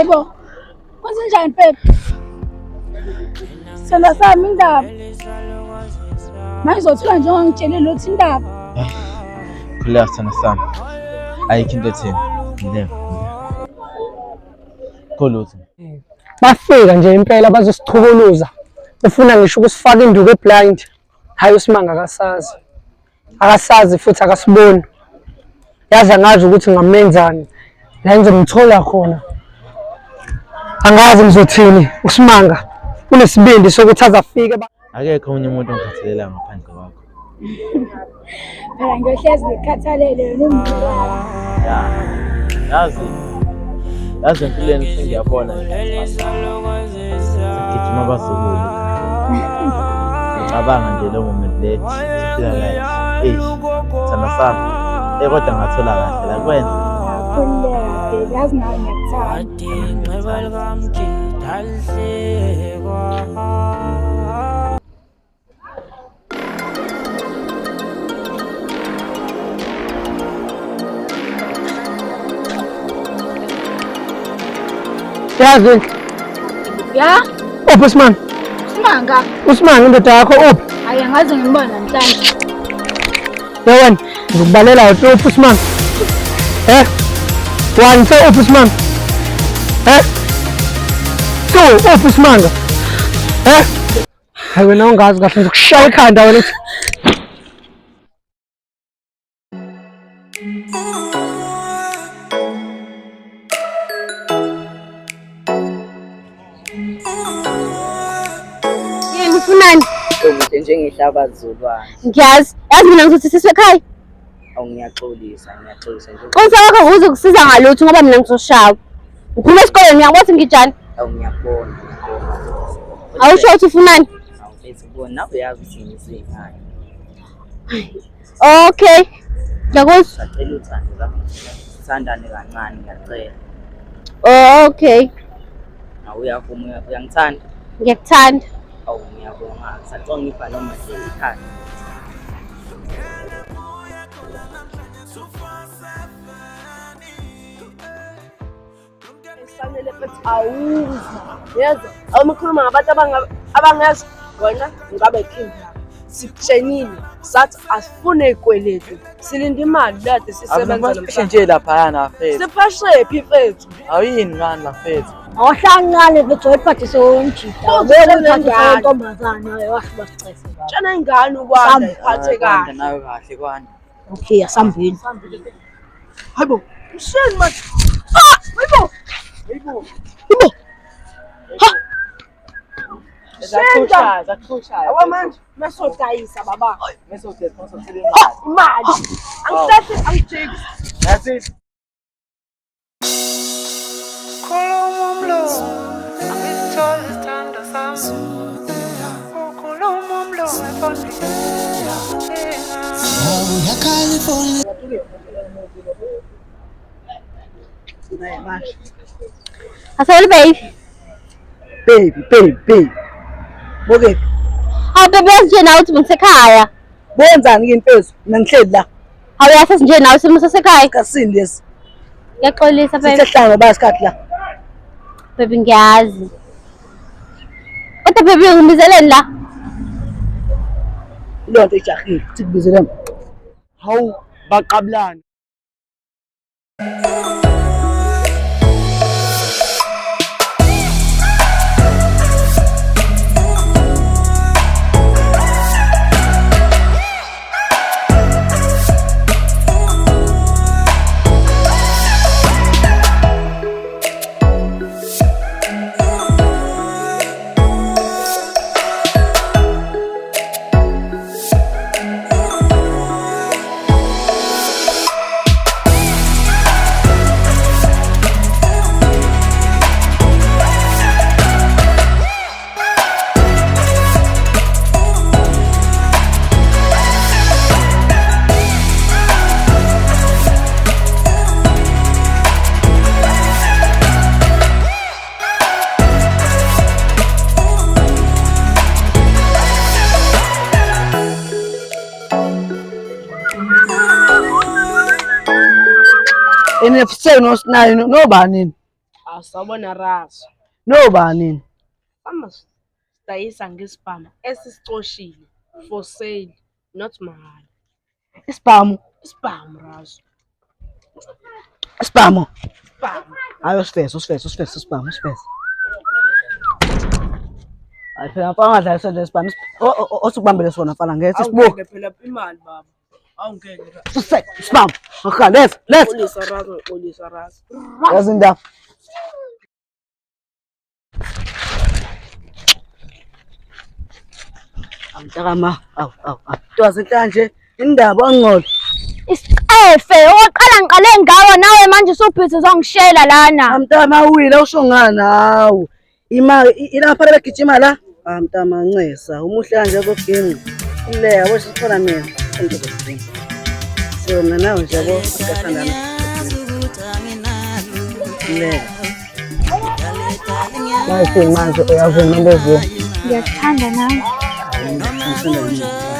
Yebo. Kwenzenjani Pepe? Sena sami indaba. Manje uzothola njengoba ngitshelile ukuthi indaba. Khuleka sithanda sami. Ayikho into etheni. Ngileke. Kolutho. Bafika nje impela bazosichukuluza. Ufuna ngisho ukusifaka induku eblind. Hayi uSimanga akasazi. Akasazi futhi akasiboni. Yazi angazi ukuthi ngamenzani. La ngizomthola khona. Angazi ngizothini uSimanga unesibindi sokuthi azafike. Akekho omunye umuntu ongikhathalela ngaphandle kwakho. Phela ngiyohlezi ngikhathalele wena umndeni wami. Yazi empilweni sengiyabona ngigijima abazukulu. Ngicabanga nje lo moment le siphila la. Thanda sami. Kodwa ngathola kahle la kwenza. Khuleka Pepe, yazi nawe ngiyakuthanda. Yazi. Ya? Uphi Simanga? Simanga. uSimanga indoda yakho uphi? Hayi angaze ngimbone namhlanje. Yewena ngikubalela uphi uSimanga? Wani so uphi Simanga? So uphi Simanga? Hayi wena ungazi kahle ngizokushaya ekhanda wena. Yini ufunani? Ukuthi njengehlaba zolwana. Ngiyazi mina ngizothi sisekhaya. Awu ngiyaxolisa nje. Xolisa wakho uzokusiza ngalutho ngoba mina ngizoshawa. Ngiphuma esikoleni ngiyabona ngijani. Awu ngiyabona. Awusho ukuthi ufunani? Awu bese kubona nawe uyazi ukuthi ngisekhaya. Okay. Ngiyakuzwa. Sacela uthando lapho. Sithandane kancane ngiyacela. Okay. Awu uyavuma uyangithanda? Ngiyakuthanda. Awu ngiyabonga. Sacela ngipha noma nje ikhaya. Kufanele futhi awuzwa yazi awukhuluma ngabantu abangazi wena ngabe king sikutshenile sathi asifune ikweletu silinda imali lade sisebenza namhlanje nje lapha na fethu siphashephi fethu awuyini ngani la fethu Awuhlangane bethu ephathise wonjida. Bephathise intombazana wasibasicese. Tshana ingane ukwanda iphathe kahle. Nawe kahle kwani. Okay, asambini. Hayibo, usheni manje. Hayibo. Zakushaya. Awamanje mesodayisa baba. Mesodayisa imali. Angisathi angijiki. That's it. Asal baby. Baby. Boke. Baby nje nawe uthi ngisekhaya. Benzani ke impezo? Nangihleli la. Awuyasazi nje nawe simusesekhaya. Kasini lesi. Ngiyaxolisa baby. Sihlanga basikhathi la. Baby ngiyazi. Kodwa baby ngibizeleni la. Lonto ijahile. Sikubizeleni. Hawu baqablana. NFC nosinayo nobani? Asawubona Razo. Nobani? Amasitayisa ngesibhamu esisicoshile for sale, not mahhala. Isibhamu. Isibhamu Razo. Isibhamu. Isibhamu. Hayi usifese isibhamu usifese. Hayi phela mfana ngadlala isonto isibhamu. Osukubambele sona mfana ngethi isibuko. Awungeke phela imali baba. Awungeke. Isibhamu. Okay, let's. Polisa Razo. Yazi indaba. Amtakama, awu. Twazi kanje indaba ongqolo. Isicefe, oqala ngiqale ngawe nawe manje usuphithi uzongishela lana. Amtakama uwile usho ngani hawu. Imali ilapha legijima la. Amtakama ncesa, umuhle kanje koginqa. Ile yabo sifuna mina. So nawe nje yabo akathandana. Ile. Manje manje uyavuma ndezo. Ngiyakuthanda nawe. Ngithanda yini?